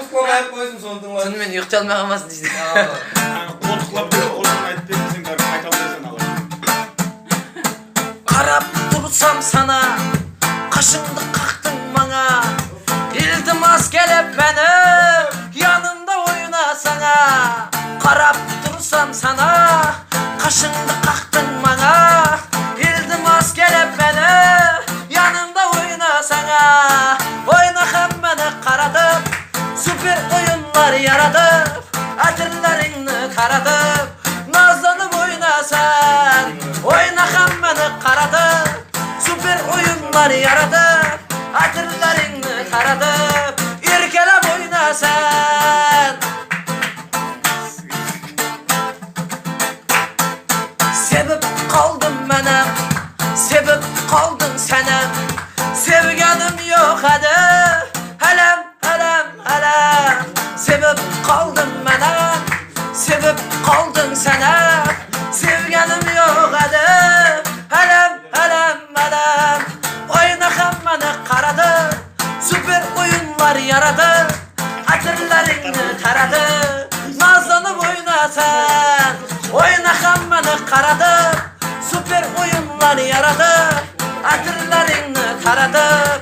Koyup koysun sonuçta. Sen meni yıkçı almaya kalmasın işte. Koltuklap bir koltuğunu ayıp etmesin karı. Kaytalayasın alır. Karap dursam sana, kaşındı kaktın bana. İltimas gelip beni, yanımda oyna sana. Karap dursam sana, kaşındı kaktın bana. İltimas gelip beni, yanımda oyna sana. Oynakan beni karadıp, süper oyunlar yaradıp, atırlarını karadıp, nazlanıp oynasan. Oynakan beni karadıp, süper oyunlar yaradıp, atırlarını karadıp, irkelep oynasan. Sebep kaldım benim, sebep kaldın senem. Sevganim yok hadi, helem helem helem. Sebep kaldım benim, sebep kaldın senem. Sevganim yok hadi, helem helem helem. Oynakan beni karadı, süper oyunlar yaradı, hatırlarını taradı, nazlanıp oynatan. Oynakan beni karadı, süper oyunlar yaradı, hatırlarını taradı,